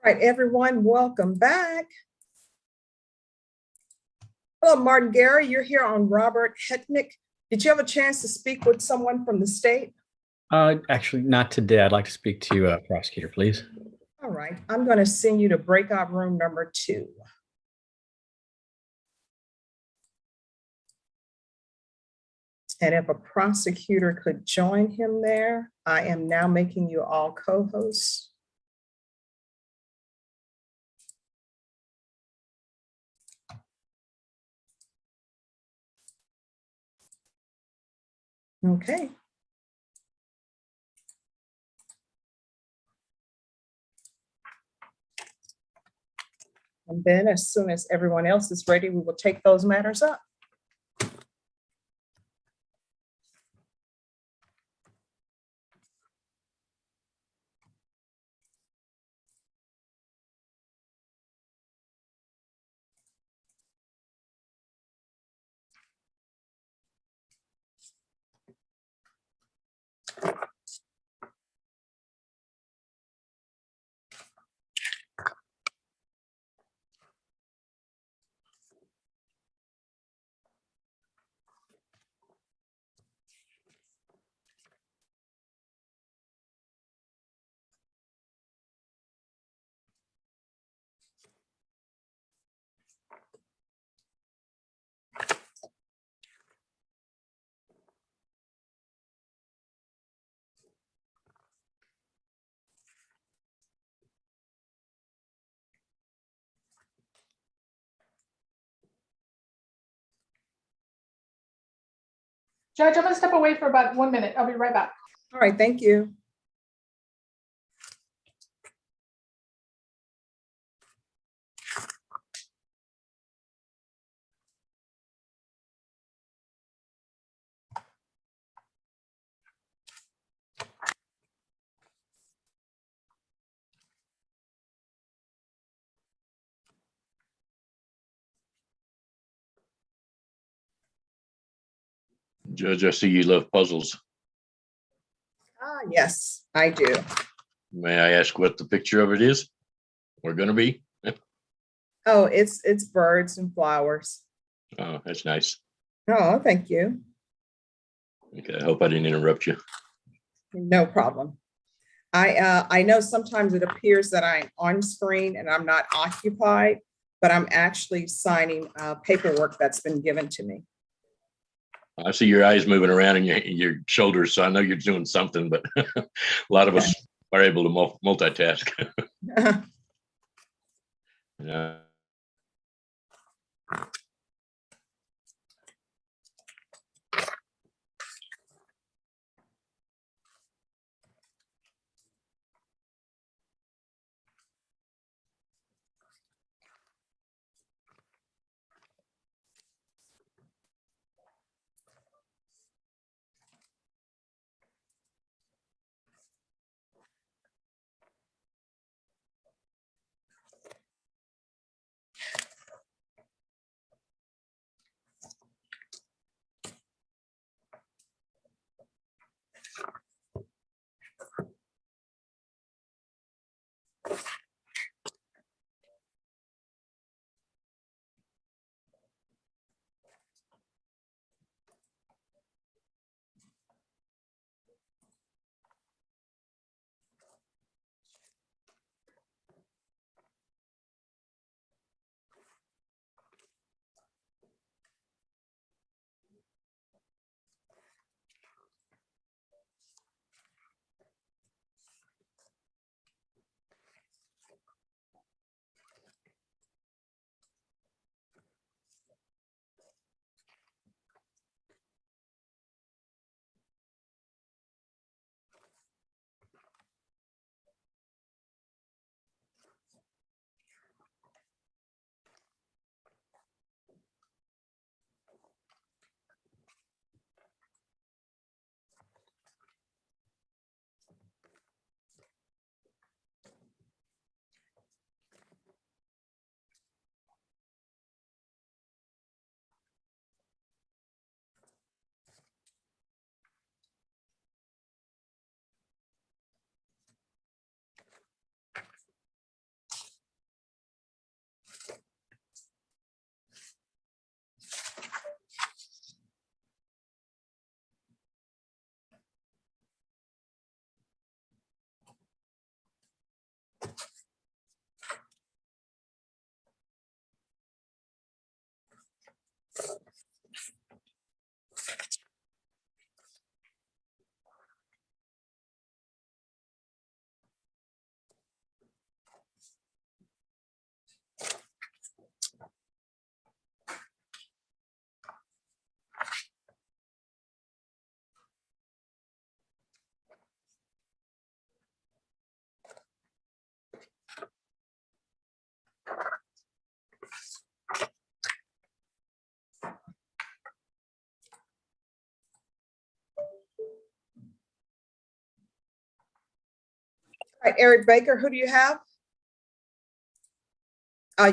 All right, everyone, welcome back. Hello, Martin Gary. You're here on Robert Hetnick. Did you have a chance to speak with someone from the state? Actually, not today. I'd like to speak to a prosecutor, please. All right, I'm going to send you to breakout room number 2. And if a prosecutor could join him there, I am now making you all co-hosts. Okay. And then as soon as everyone else is ready, we will take those matters up. Judge, I'm going to step away for about 1 minute. I'll be right back. All right, thank you. Judge, I see you love puzzles. Yes, I do. May I ask what the picture of it is? We're going to be? Oh, it's birds and flowers. Oh, that's nice. Oh, thank you. Okay, I hope I didn't interrupt you. No problem. I know sometimes it appears that I'm on screen and I'm not occupied, but I'm actually signing paperwork that's been given to me. I see your eyes moving around in your shoulders, so I know you're doing something, but a lot of us are able to multitask. Yeah. All right, Eric Baker, who do you have?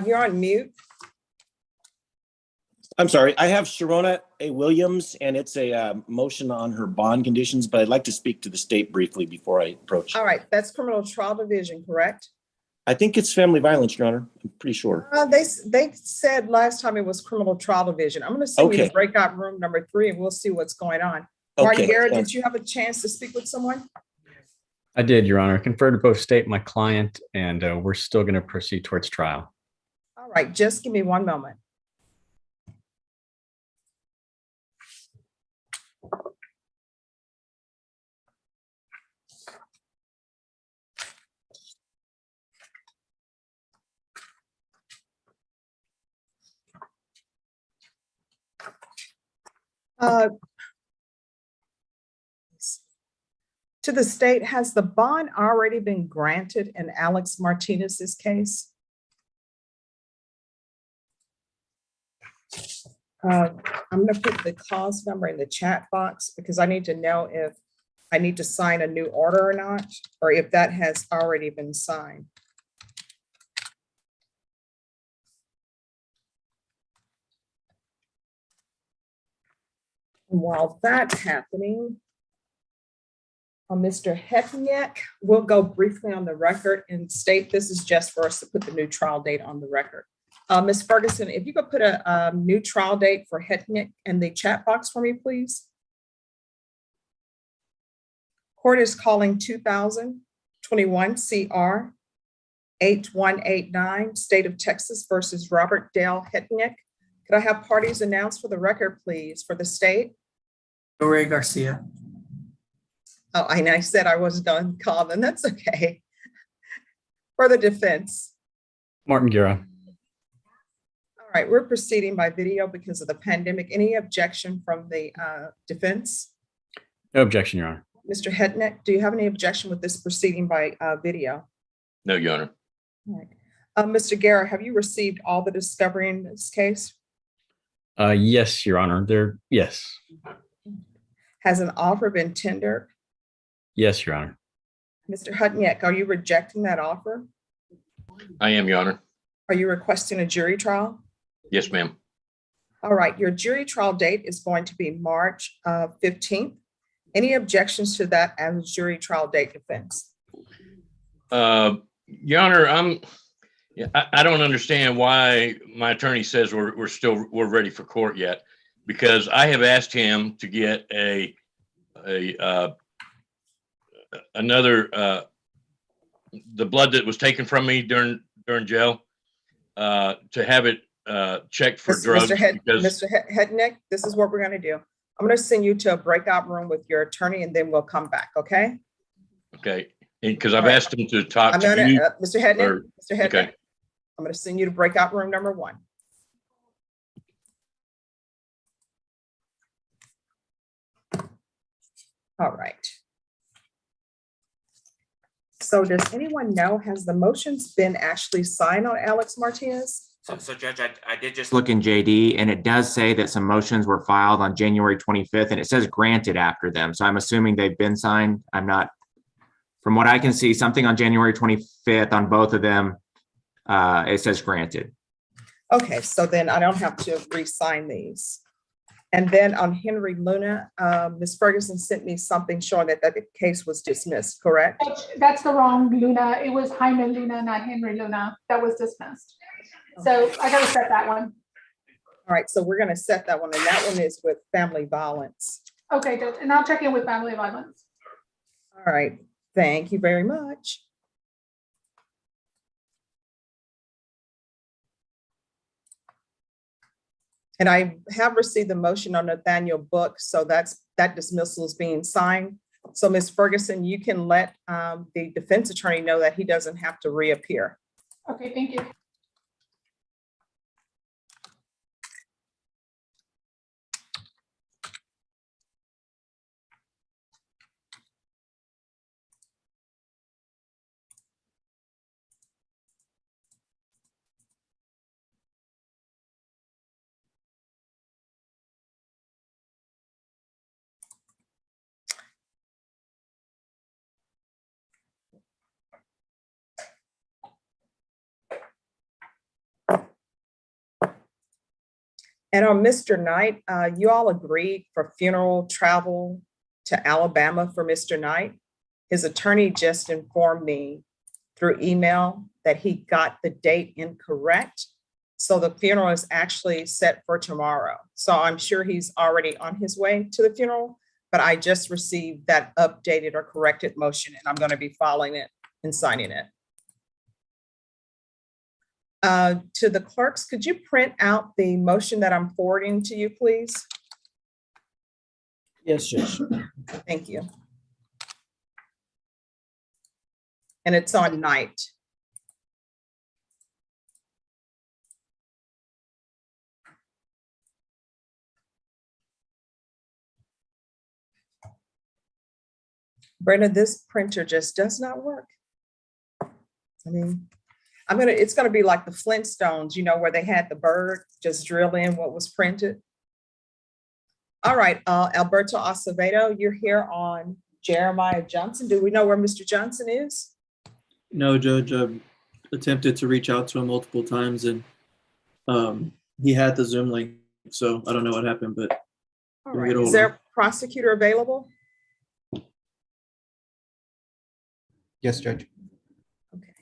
You're on mute. I'm sorry, I have Sharona A. Williams, and it's a motion on her bond conditions, but I'd like to speak to the state briefly before I approach. All right, that's criminal trial division, correct? I think it's family violence, Your Honor. I'm pretty sure. They said last time it was criminal trial division. I'm going to send you to Okay. breakout room number 3 and we'll see what's going on. Martin Okay. Garrett, did you have a chance to speak with someone? I did, Your Honor. Conferred to both state and my client, and we're still going to proceed towards trial. All right, just give me one moment. To the state, has the bond already been granted in Alex Martinez's case? I'm going to put the cause number in the chat box because I need to know if I need to sign a new order or not, or if that has already been signed. And while that's happening, Mr. Hetniak, we'll go briefly on the record and state this is just for us to put the new trial date on the record. Ms. Ferguson, if you could put a new trial date for Hetniak in the chat box for me, please. Court is calling 2021 CR 8189, State of Texas versus Robert Dale Hetniak. Could I have parties announced for the record, please, for the state? Dore Garcia. Oh, and I said I wasn't going to call them. That's okay. For the defense. Martin Guerra. All right, we're proceeding by video because of the pandemic. Any objection from the defense? No objection, Your Honor. Mr. Hetniak, do you have any objection with this proceeding by video? No, Your Honor. All right. Mr. Guerra, have you received all the discovery in this case? Yes, Your Honor. Yes. Has an offer been tendered? Yes, Your Honor. Mr. Hetniak, are you rejecting that offer? I am, Your Honor. Are you requesting a jury trial? Yes, ma'am. All right, your jury trial date is going to be March 15th. Any objections to that as jury trial date, defense? Your Honor, I don't understand why my attorney says we're ready for court yet, because I have asked him to get another the blood that was taken from me during jail, to have it checked for drugs. Mr. Hetniak, this is what we're going to do. I'm going to send you to a breakout room with your attorney, and then we'll come back. Okay. Okay. Because I've asked him to talk to you. Mr. Hetniak, Mr. Hetniak, Okay. I'm going to send you to breakout room number 1. All right. So does anyone know, has the motions been actually signed on Alex Martinez? So Judge, I did just look in JD, and it does say that some motions were filed on January 25th, and it says granted after them. So I'm assuming they've been signed. I'm not, from what I can see, something on January 25th on both of them, it says granted. Okay, so then I don't have to re-sign these. And then on Henry Luna, Ms. Ferguson sent me something showing that the case was dismissed, correct? That's the wrong Luna. It was Jaime Luna, not Henry Luna. That was dismissed. So I gotta set that one. All right, so we're gonna set that one, and that one is with family violence. Okay, Judge, and I'll check in with family violence. All right, thank you very much. And I have received the motion on Nathaniel Book, so that dismissal is being signed. So Ms. Ferguson, you can let the defense attorney know that he doesn't have to reappear. Okay, thank you. And on Mr. Knight, you all agreed for funeral travel to Alabama for Mr. Knight. His attorney just informed me through email that he got the date incorrect. So the funeral is actually set for tomorrow. So I'm sure he's already on his way to the funeral, but I just received that updated or corrected motion, and I'm going to be following it and signing it. To the clerks, could you print out the motion that I'm forwarding to you, please? Yes, Judge. Thank you. And it's on Knight. Brenda, this printer just does not work. I mean, it's gonna be like the Flintstones, you know, where they had the bird just drill in what was printed. All right, Alberto Acevedo, you're here on Jeremiah Johnson. Do we know where Mr. Johnson is? No, Judge, I've attempted to reach out to him multiple times and he had the Zoom link, so I don't know what happened, but All we'll right, get is over there it. a prosecutor available? Yes, Judge. Okay.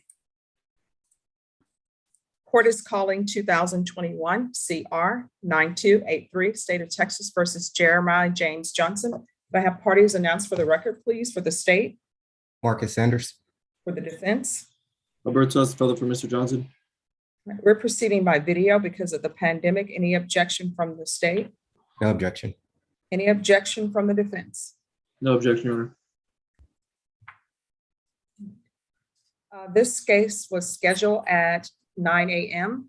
Court is calling 2021 CR 9283, State of Texas versus Jeremiah James Johnson. Do I have parties announced for the record, please, for the state, Marcus Sanders. for the defense? Alberto Acevedo for Mr. Johnson. We're proceeding by video because of the pandemic. Any objection from the state? No objection. Any objection from the defense? No objection, Your Honor. This case was scheduled at 9 a.m.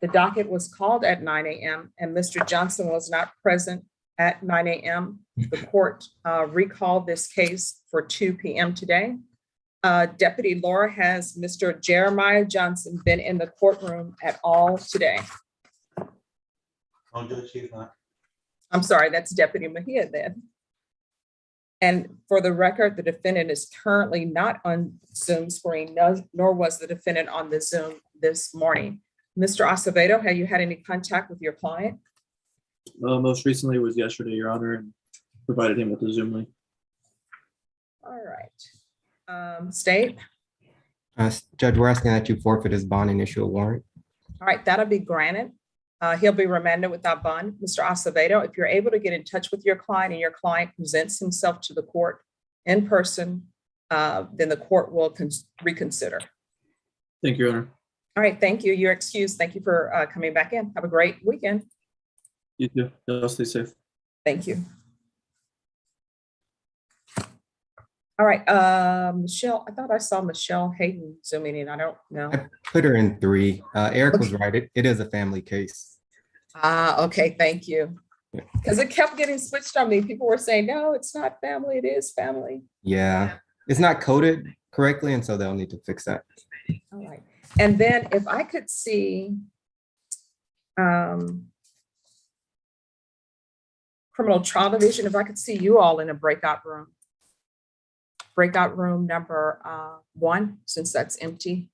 The docket was called at 9 a.m. and Mr. Johnson was not present at 9 a.m. The court recalled this case for 2 p.m. today. Deputy Laura, has Mr. Jeremiah Johnson been in the courtroom at all today? Oh, Judge, he's not. I'm sorry, that's Deputy Mejia then. And for the record, the defendant is currently not on Zoom screen, nor was the defendant on the Zoom this morning. Mr. Acevedo, have you had any contact with your client? Most recently was yesterday, Your Honor, and provided him with the Zoom link. All right. State? Judge, we're asking that you forfeit his bond and issue a warrant. All right, that'll be granted. He'll be remanded without bond. Mr. Acevedo, if you're able to get in touch with your client and your client presents himself to the court in person, then the court will reconsider. Thank you, Your Honor. All right, thank you. You're excused. Thank you for coming back in. Have a great weekend. You too. Y'all stay safe. Thank you. All right, Michelle, I thought I saw Michelle Hayden zooming in. I don't know. I put her in 3. Eric was right. It is a family case. Okay, thank you. Because it kept getting switched on me. People were saying, no, it's not family, it is family. Yeah, it's not coded correctly, and so they'll need to fix that. All right. And then if I could see criminal trial division, if I could see you all in a breakout room. Breakout room number 1, since that's empty.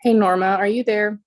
Hey, Norma, are you there?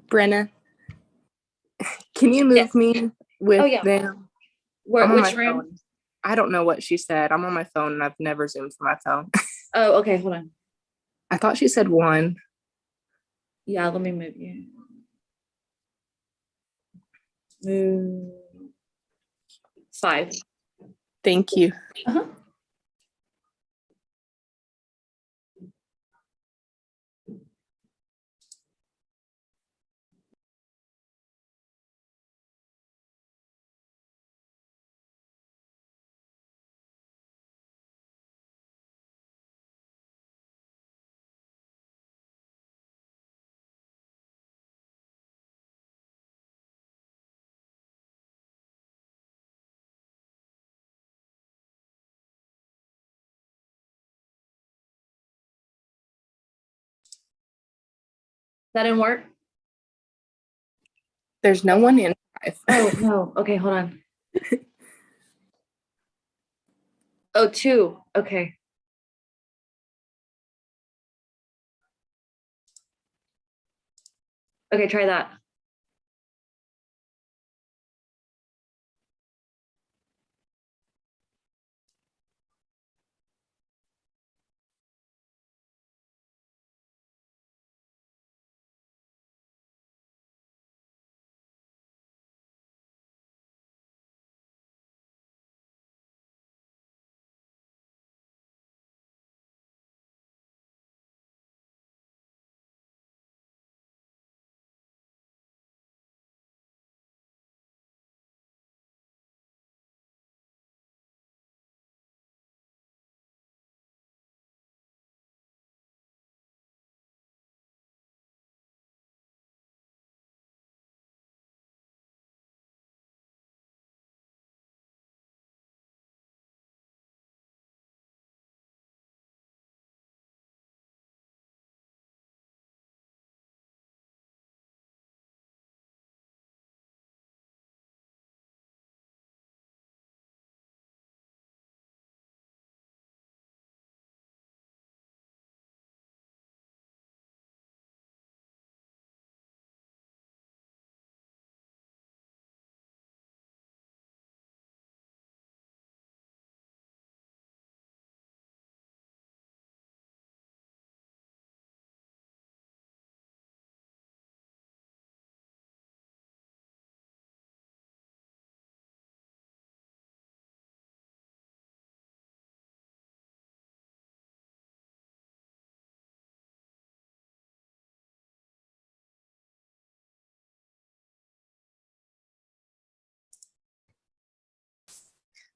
Brenna, can you move me with Oh, yeah. them? Where, I'm on which my room? phone. I don't know what she said. I'm on my phone and I've never Zoomed from my phone. Oh, okay, hold on. I thought she said 1. Yeah, let me move you. Move. 5. Thank you. Uh-huh. That didn't work? There's no one in 5. Oh, no. Okay, hold on. Oh, 2. Okay. Okay, try that.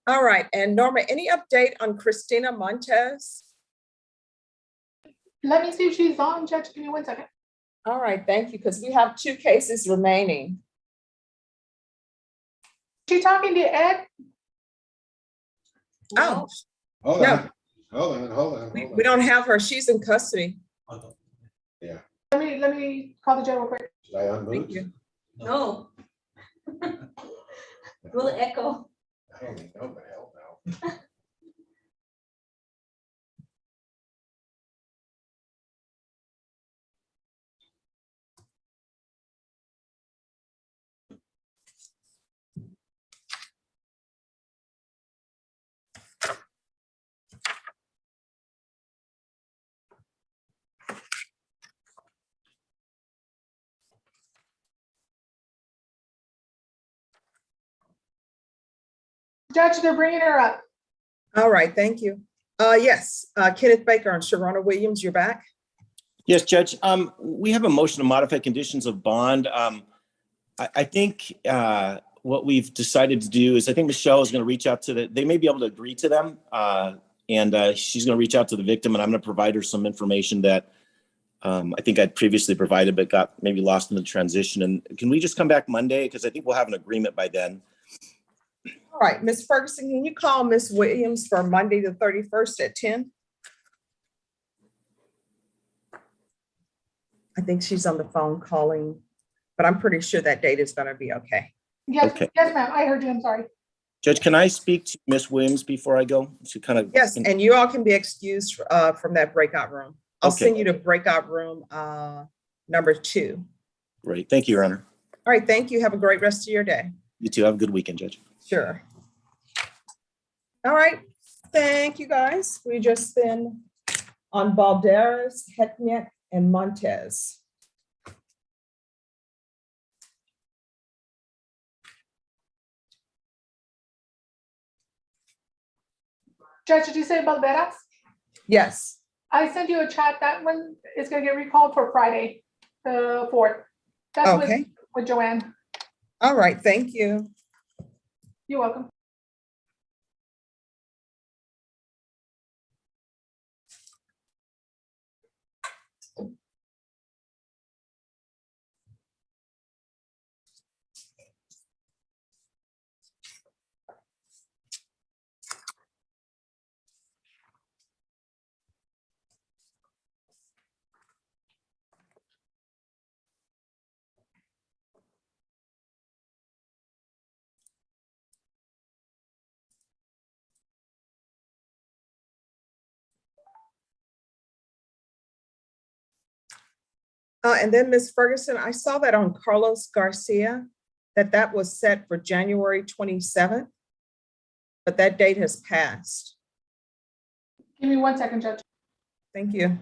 All right, and Norma, any update on Christina Montez? Let me see if she's on, Judge. Give me 1 second. All right, thank you, because we have 2 cases remaining. She talking to Ed? Oh, Hold No. on, hold on. we don't have her. She's in custody. Yeah, Let me call the judge real quick. should I Thank unmute? you. No. Will it echo? I don't even know, but hell no. Judge, they're bringing her up. All right, thank you. Yes, Kenneth Baker and Sharona Williams, you're back. Yes, Judge. We have a motion to modify conditions of bond. I think what we've decided to do is I think Michelle is going to reach out to they may be able to agree to them. And she's going to reach out to the victim and I'm going to provide her some information that I think I'd previously provided, but got maybe lost in the transition. And can we just come back Monday? Because I think we'll have an agreement by then. All right, Ms. Ferguson, can you call Ms. Williams for Monday, the 31st at 10? I think she's on the phone calling, but I'm pretty sure that date is going to be okay. Yes, Okay. yes, ma'am. I heard you. I'm sorry. Judge, can I speak to Ms. Williams before I go? She kind of. Yes, and you all can be excused from that breakout room. I'll Okay. send you to breakout room number 2. Great. Thank you, Your Honor. All right, thank you. Have a great rest of your day. You too. Have a good weekend, Judge. Sure. All right, thank you, guys. We just been on Balderas, Hetniak, and Montez. Judge, did you say Balderas? Yes, I sent you a chat. That one is gonna get recalled for Friday, the 4th. That's okay. with Joanne. All right, thank you. You're welcome. And then Ms. Ferguson, I saw that on Carlos Garcia, that was set for January 27th, but that date has passed. Give me 1 second, Judge. Thank you.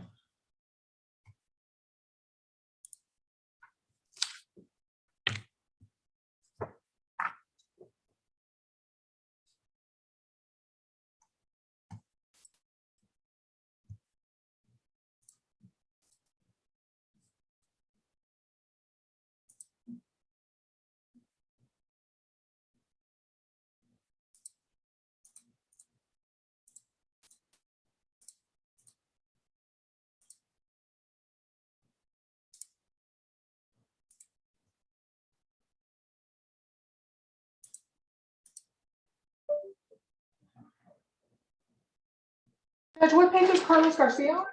Judge, what page is Carlos Garcia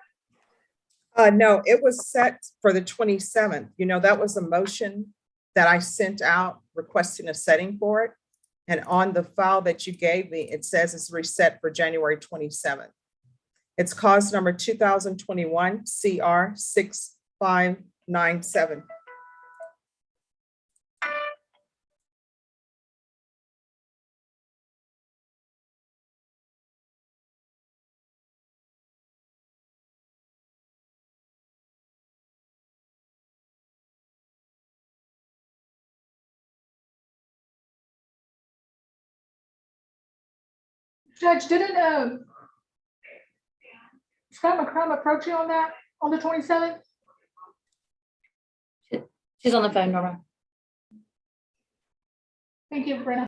on? No, it was set for the 27th. You know, that was a motion that I sent out requesting a setting for it. And on the file that you gave me, it says it's reset for January 27th. It's cause number 2021 CR 6597. Judge, didn't Scott McCrum approach you on that on the 27th? She's on the phone, Norma. Thank you, Brenna.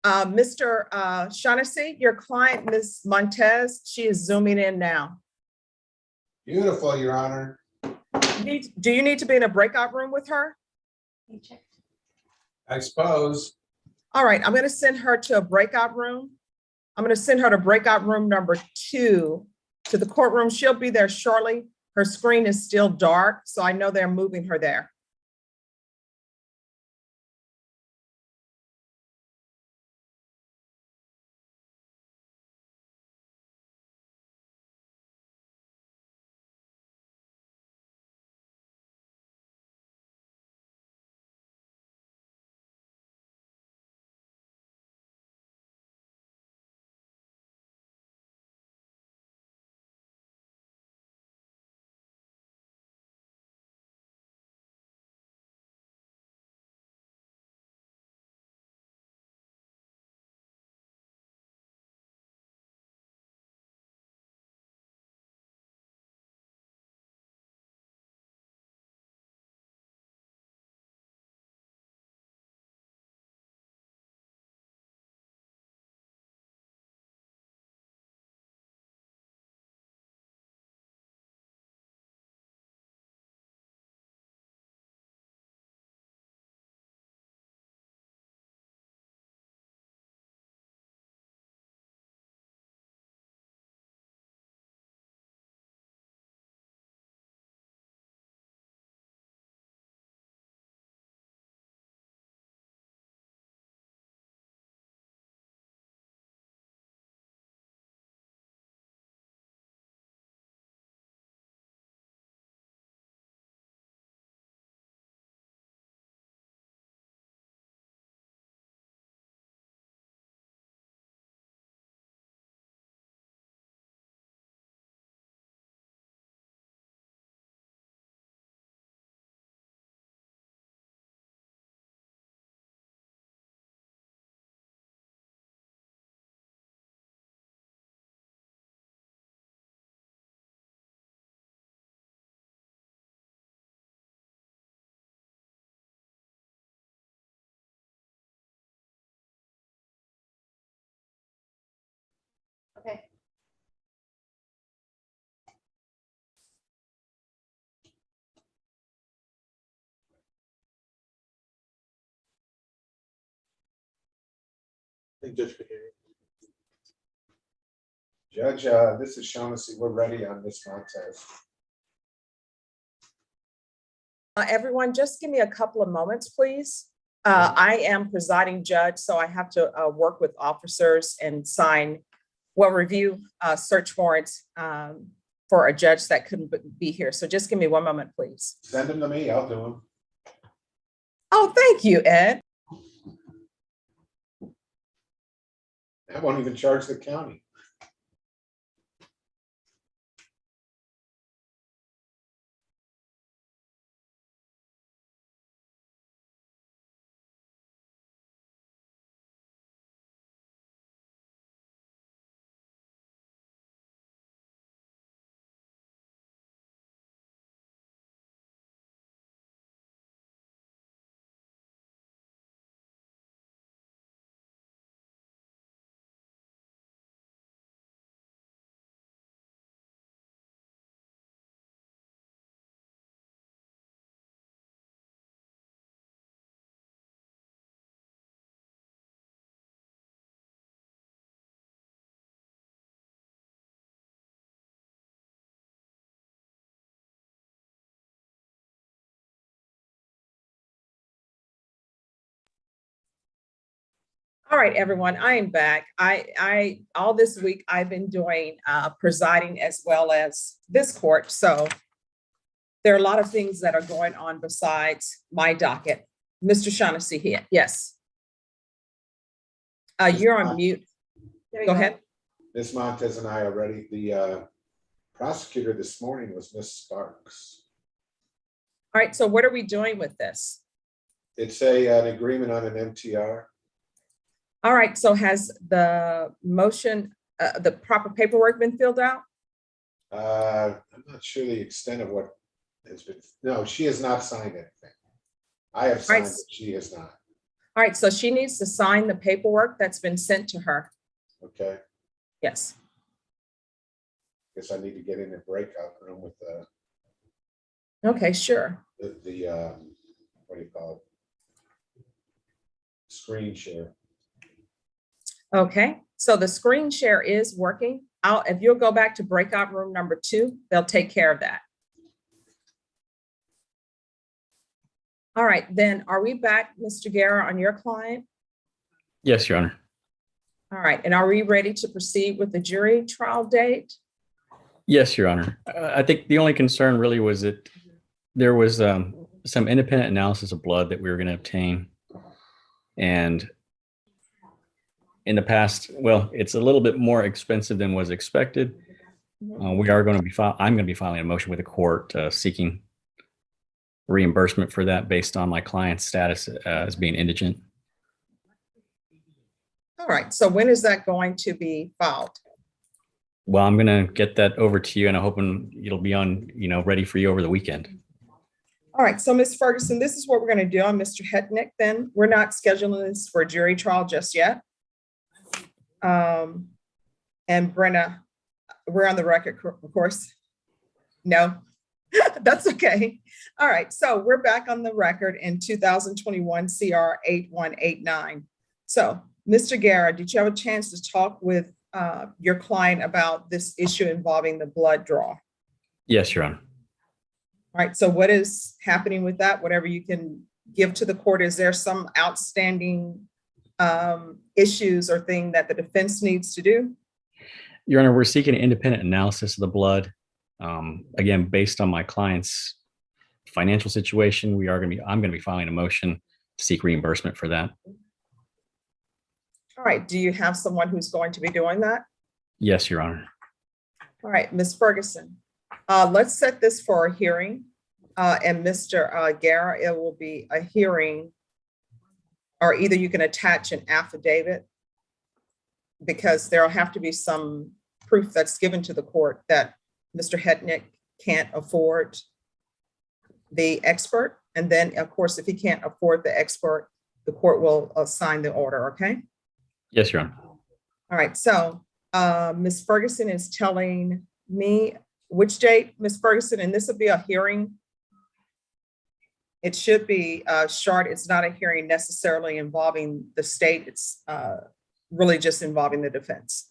Mr. Shaughnessy, your client, Ms. Montez, she is zooming in now. Beautiful, Your Honor. Do you need to be in a breakout room with her? I suppose. All right, I'm going to send her to a breakout room. I'm going to send her to breakout room number 2 to the courtroom. She'll be there shortly. Her screen is still dark, so I know they're moving her there. Okay. Judge, this is Shaughnessy. We're ready on Miss Montez. Everyone, just give me a couple of moments, please. I am presiding judge, so I have to work with officers and review search warrants for a judge that couldn't be here. So just give me one moment, please. Send them to me. I'll do them. Oh, thank you, Ed. I won't even charge the county. All right, everyone, I am back. All this week I've been doing presiding as well as this court. So there are a lot of things that are going on besides my docket. Mr. Shaughnessy here, yes. You're on mute. Go ahead. Miss Montez and I are ready. The prosecutor this morning was Miss Sparks. All right, so what are we doing with this? It's an agreement on an MTR. All right, so has the motion, the proper paperwork been filled out? I'm not sure the extent of what has been. No, she has not signed anything. I have signed Right. it. She has not. All right, so she needs to sign the paperwork that's been sent to her. Okay, Yes. guess I need to get in a breakout room with Okay, sure. the what do you call it? Screen share. Okay, so the screen share is working. If you'll go back to breakout room number 2, they'll take care of that. All right, then are we back, Mr. Guerra, on your client? Yes, Your Honor. All right, and are we ready to proceed with the jury trial date? Yes, Your Honor. I think the only concern really was that there was some independent analysis of blood that we were going to obtain. And in the past, well, it's a little bit more expensive than was expected. I'm going to be filing a motion with the court seeking reimbursement for that based on my client's status as being indigent. All right, so when is that going to be filed? Well, I'm going to get that over to you, and I'm hoping it'll be on, ready for you over the weekend. All right, so Ms. Ferguson, this is what we're going to do on Mr. Hetnick then. We're not scheduling this for a jury trial just yet. And Brenna, we're on the record, of course. No, that's okay. All right, so we're back on the record in 2021 CR 8189. So, Mr. Guerra, did you have a chance to talk with your client about this issue involving the blood draw? Yes, Your Honor. All right, so what is happening with that? Whatever you can give to the court, is there some outstanding issues or thing that the defense needs to do? Your Honor, we're seeking an independent analysis of the blood. Again, based on my client's financial situation, I'm going to be filing a motion to seek reimbursement for that. All right, do you have someone who's going to be doing that? Yes, Your Honor. All right, Ms. Ferguson, let's set this for a hearing. And Mr. Guerra, it will be a hearing, or either you can attach an affidavit, because there'll have to be some proof that's given to the court that Mr. Hetnick can't afford the expert. And then, of course, if he can't afford the expert, the court will assign the order, okay? Yes, Your Honor. All right, so Ms. Ferguson is telling me which date, Ms. Ferguson, and this will be a hearing. It should be short. It's not a hearing necessarily involving the state. It's really just involving the defense.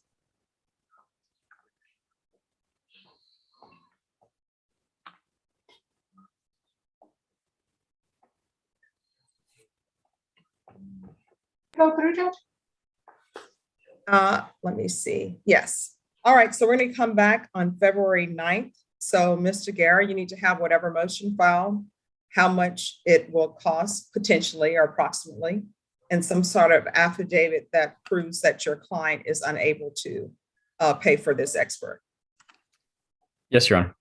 Go through, Judge? Let me see. Yes. All right, so we're going to come back on February 9th. So Mr. Guerra, you need to have whatever motion filed, how much it will cost potentially or approximately, and some sort of affidavit that proves that your client is unable to pay for this expert. Yes, Your Honor.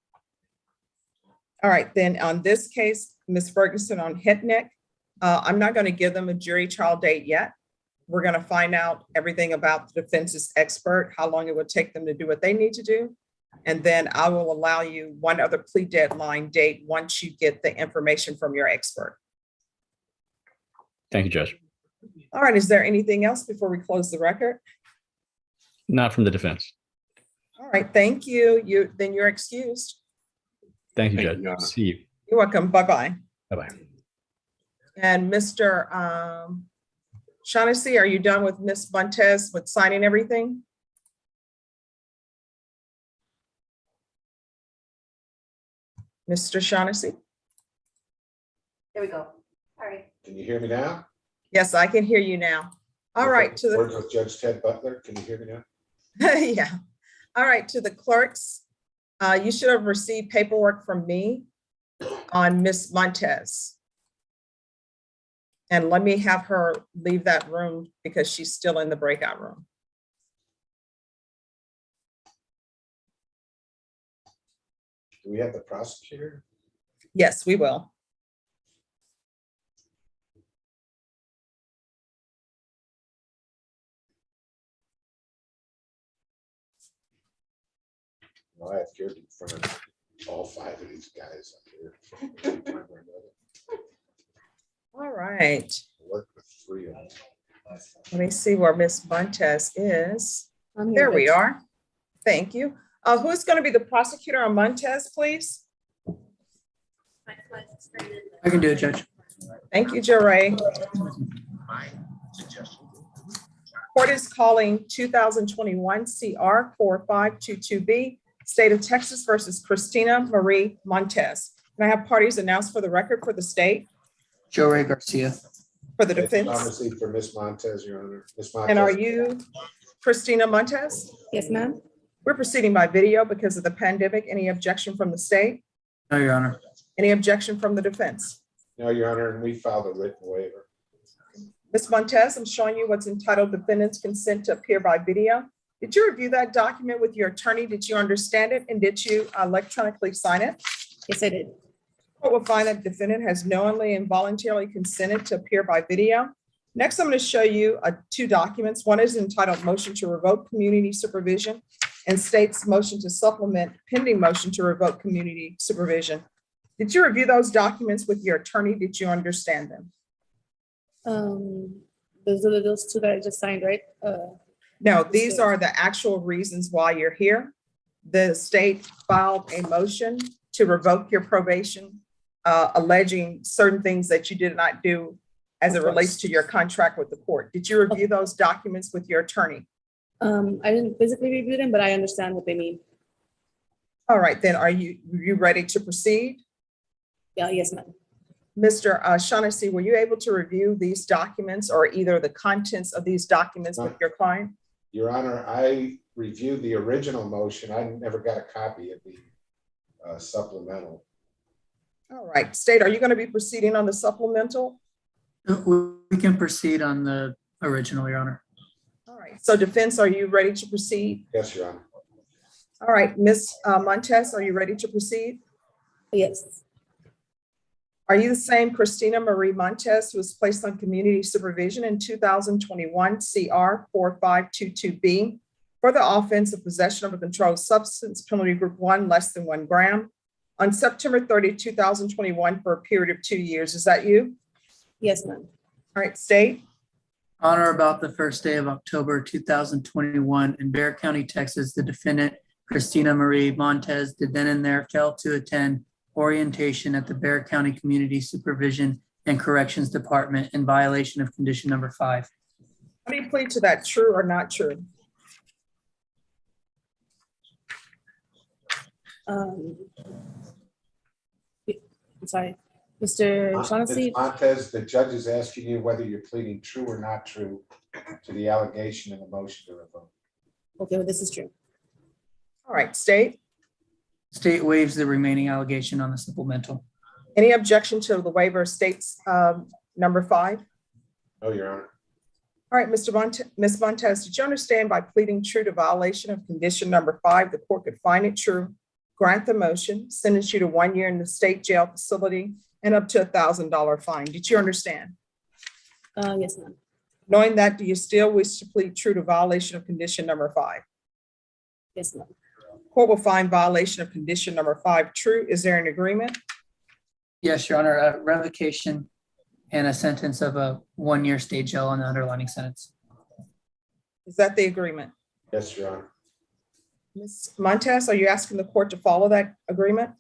All right, then on this case, Ms. Ferguson on Hetnick, I'm not going to give them a jury trial date yet. We're going to find out everything about the defense's expert, how long it would take them to do what they need to do. And then I will allow you one other plea deadline date once you get the information from your expert. Thank you, Judge. All right, is there anything else before we close the record? Not from the defense. All right, thank you. Then you're excused. Thank you, Thank Judge. you, Your Honor. See you. You're welcome. Bye-bye. Bye-bye. And Mr. Shaughnessy, are you done with Ms. Montez with signing everything? Mr. Shaughnessy? There we go. All right. Can you hear me now? Yes, I can hear you now. All right, to Words with Judge Ted Butler. Can you hear me now? the, yeah. All right, to the clerks, you should have received paperwork from me on Ms. Montez. And let me have her leave that room because she's still in the breakout room. Do we have the prosecutor? Yes, we will. Well, I appeared in front of all 5 of these guys up here. All right. worked with three of them. Let me see where Ms. Montez is. I'm here, There we Judge. are. Thank you. Who's going to be the prosecutor on Montez, please? I can do it, Judge. Thank you, Jeray. Court is calling 2021 CR 4522B, State of Texas versus Christina Marie Montez. Can I have parties announced for the record for the state, Joe Ray Garcia. for the It's defense? Obviously for Miss Montez, Your Honor. Miss Montez. And are you Christina Montez? Yes, ma'am. We're proceeding by video because of the pandemic. Any objection from the state? No, Your Honor. Any objection from the defense? No, Your Honor, and we filed a written waiver. Ms. Montez, I'm showing you what's entitled defendant's consent to appear by video. Did you review that document with your attorney? Did you understand it? And did you electronically sign it? Yes, I did. Court will find that defendant has knowingly and voluntarily consented to appear by video. Next, I'm going to show you two documents. One is entitled Motion to Revoke Community Supervision and states motion to supplement pending motion to revoke community supervision. Did you review those documents with your attorney? Did you understand them? Those are those two that I just signed, right? No, these are the actual reasons why you're here. The state filed a motion to revoke your probation, alleging certain things that you did not do as it relates to your contract with the court. Did you review those documents with your attorney? I didn't physically review them, but I understand what they mean. All right, then are you ready to proceed? Yeah, yes, ma'am. Mr. Shaughnessy, were you able to review these documents or either the contents of these documents with your client? Your Honor, I reviewed the original motion. I never got a copy of the supplemental. All right, state, are you going to be proceeding on the supplemental? We can proceed on the original, Your Honor. All right, so defense, are you ready to proceed? Yes, Your Honor. All right, Ms. Montez, are you ready to proceed? Yes. Are you the same Christina Marie Montez who was placed on community supervision in 2021 CR 4522B for the offense of possession of a controlled substance, penalty group 1, less than 1 gram, on September 30, 2021 for a period of 2 years? Is that you? Yes, ma'am. All right, state. On or about the first day of October 2021 in Bexar County, Texas, the defendant, Christina Marie Montez, did then and there fail to attend orientation at the Bexar County Community Supervision and Corrections Department in violation of condition number 5. How do you plead to that, true or not true? I'm sorry, Mr. Shaughnessy. Ms. Montez, the judge is asking you whether you're pleading true or not true to the allegation in the motion to revoke. Okay, well, this is true. All right, state. State waives the remaining allegation on the supplemental. Any objection to the waiver of states number 5? No, Your Honor. All right, Ms. Montez, did you understand by pleading true to violation of condition number 5, the court could find it true, grant the motion, sentence you to 1 year in the state jail facility, and up to $1,000 fine? Did you understand? Yes, ma'am. Knowing that, do you still wish to plead true to violation of condition number 5? Yes, ma'am. Court will find violation of condition number 5 true. Is there an agreement? Yes, Your Honor, a revocation and a sentence of a 1 year state jail on the underlining sentence. Is that the agreement? Yes, Your Honor. Ms. Montez, are you asking the court to follow that agreement?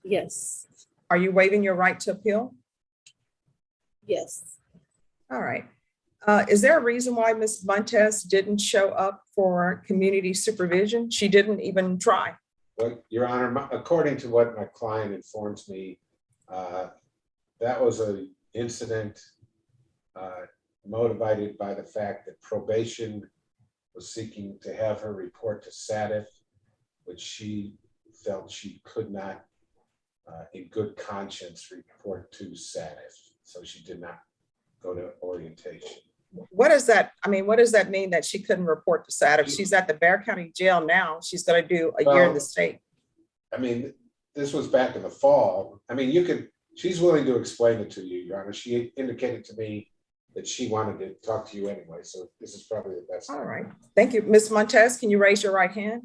Yes. Are you waiving your right to appeal? Yes. All right. Is there a reason why Ms. Montez didn't show up for community supervision? She didn't even try. Well, Your Honor, according to what my client informs me, that was an incident motivated by the fact that probation was seeking to have her report to SADF, which she felt she could not, in good conscience, report to SADF. So she did not go to orientation. What does that, I mean, what does that mean that she couldn't report to SADF? She's at the Bexar County Jail now. She's going to do a year in the state. I mean, this was back in the fall. I mean, you could, she's willing to explain it to you, Your Honor. She indicated to me that she wanted to talk to you anyway. So this is probably the best. All right. Thank you. Ms. Montez, can you raise your right hand?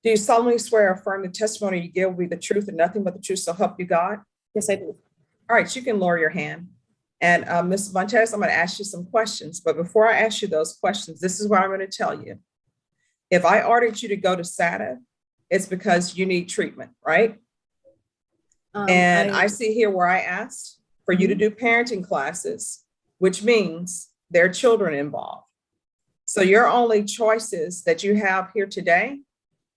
Do you solemnly swear or affirm the testimony you give will be the truth and nothing but the truth, so help you God? Yes, I do. All right, you can lower your hand. And Ms. Montez, I'm going to ask you some questions, but before I ask you those questions, this is what I'm going to tell you. If I ordered you to go to SATA, it's because you need treatment, right? And I see here where I asked for you to do parenting classes, which means there are children involved. So your only choices that you have here today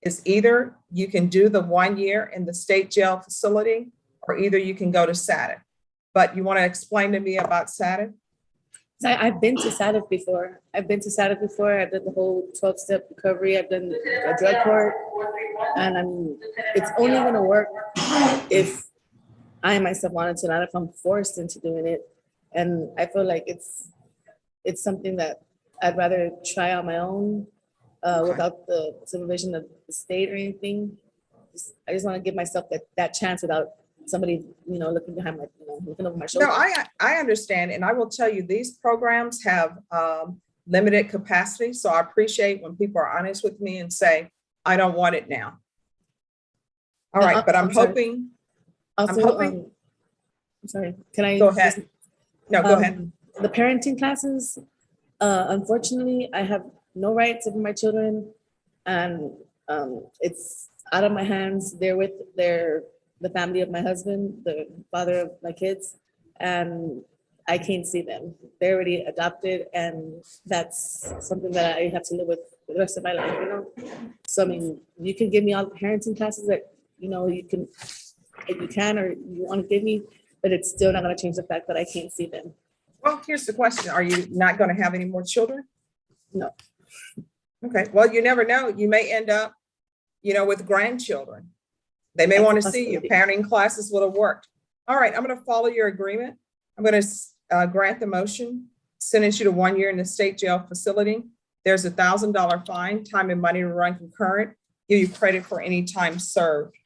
is either you can do the 1 year in the state jail facility, or either you can go to SATA. But you want to explain to me about SATA? I've been to SADF before. I've done the whole 12-step recovery. I've done a drug court, and it's only going to work if I myself wanted to, not if I'm forced into doing it. And I feel like it's something that I'd rather try on my own without the supervision of the state or anything. I just want to give myself that chance without somebody, looking behind my, looking over my shoulder. No, I understand. And I will tell you, these programs have limited capacity. So I appreciate when people are honest with me and say, I don't want it now. All right, but I'm hoping. Also, I'm sorry, can I? Go ahead. No, go ahead. The parenting classes, unfortunately, I have no rights over my children, and it's out of my hands. They're with the family of my husband, the father of my kids, and I can't see them. They're already adopted, and that's something that I have to live with for the rest of my life, So, I mean, you can give me all the parenting classes that, you can or you want to give me, but it's still not going to change the fact that I can't see them. Well, here's the question. Are you not going to have any more children? No. Okay, well, you never know. You may end up, with grandchildren. They may want to see you. Parenting classes would have worked. All right, I'm going to follow your agreement. I'm going to grant the motion, sentence you to 1 year in the state jail facility. There's a $1,000 fine, time and money to run concurrent, give you credit for any time served.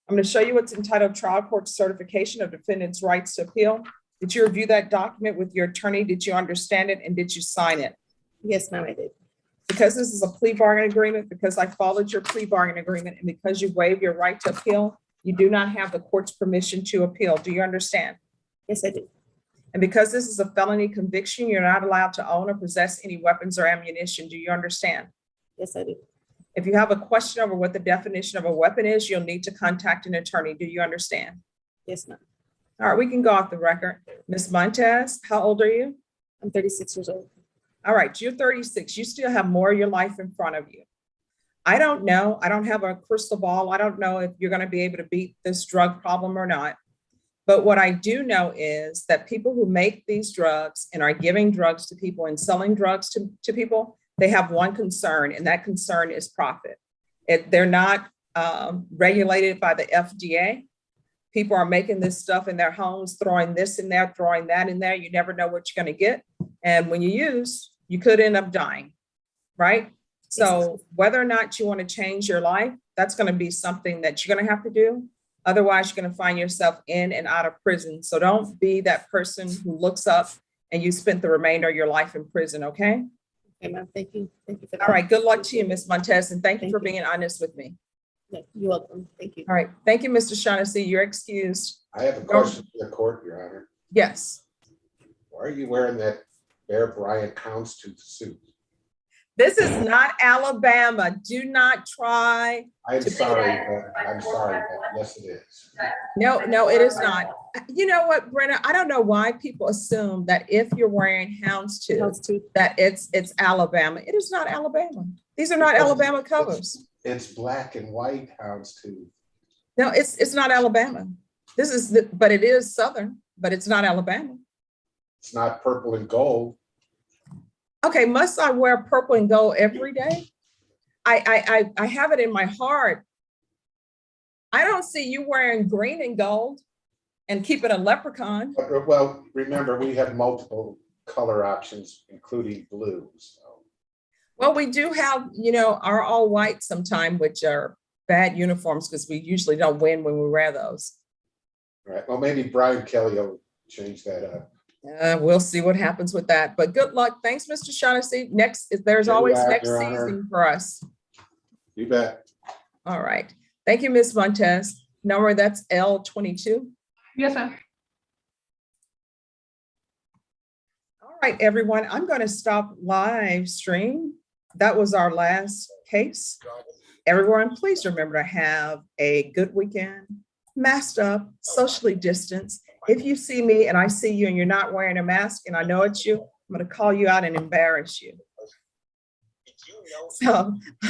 I'm going to show you what's entitled Trial Court Certification of Defendant's Rights to Appeal. Did you review that document with your attorney? Did you understand it? And did you sign it? Yes, ma'am, I did. Because this is a plea bargain agreement, because I followed your plea bargain agreement, and because you waive your right to appeal, you do not have the court's permission to appeal. Do you understand? Yes, I do. And because this is a felony conviction, you're not allowed to own or possess any weapons or ammunition. Do you understand? Yes, I do. If you have a question over what the definition of a weapon is, you'll need to contact an attorney. Do you understand? Yes, ma'am. All right, we can go off the record. Ms. Montez, how old are you? I'm 36 years old. All right, you're 36. You still have more of your life in front of you. I don't know. I don't have a crystal ball. I don't know if you're going to be able to beat this drug problem or not. But what I do know is that people who make these drugs and are giving drugs to people and selling drugs to people, they have one concern, and that concern is profit. They're not regulated by the FDA. People are making this stuff in their homes, throwing this in there, throwing that in there. You never know what you're going to get. And when you use, you could end up dying, right? So whether or not you want to change your life, that's going to be something that you're going to have to do. Otherwise, you're going to find yourself in and out of prison. So don't be that person who looks up and you spent the remainder of your life in prison, okay? Okay, ma'am. Thank you. Thank you for that. All right. Good luck to you, Ms. Montez, and thank you for being honest with me. You're welcome. Thank you. All right. Thank you, Mr. Shaughnessy. You're excused. I have a question for the court, Your Honor. Yes. Why are you wearing that Bear Bryant houndstooth suit? This is not Alabama. Do not try. I'm sorry, but yes, it is. No, it is not. You know what, Brenna? I don't know why people assume that if you're wearing houndstooth, that it's Alabama. It is not Alabama. These are not Alabama colors. It's black and white houndstooth. No, it's not Alabama. But it is Southern, but it's not Alabama. It's not purple and gold. Okay, must I wear purple and gold every day? I have it in my heart. I don't see you wearing green and gold and keeping a leprechaun. Well, remember, we have multiple color options, including blue. So. Well, we do have, our all white sometime, which are bad uniforms because we usually don't win when we wear those. All right. Well, maybe Brian Kelly will change that up. We'll see what happens with that. But good luck. Thanks, Mr. Shaughnessy. There's always next season for us. You bet. All right. Thank you, Ms. Montez. Number, that's L22. Yes, ma'am. right, everyone, I'm going to stop live stream. That was our last case. Everyone, please remember to have a good weekend, masked up, socially distanced. If you see me and I see you and you're not wearing a mask and I know it's you, I'm going to call you out and embarrass you. So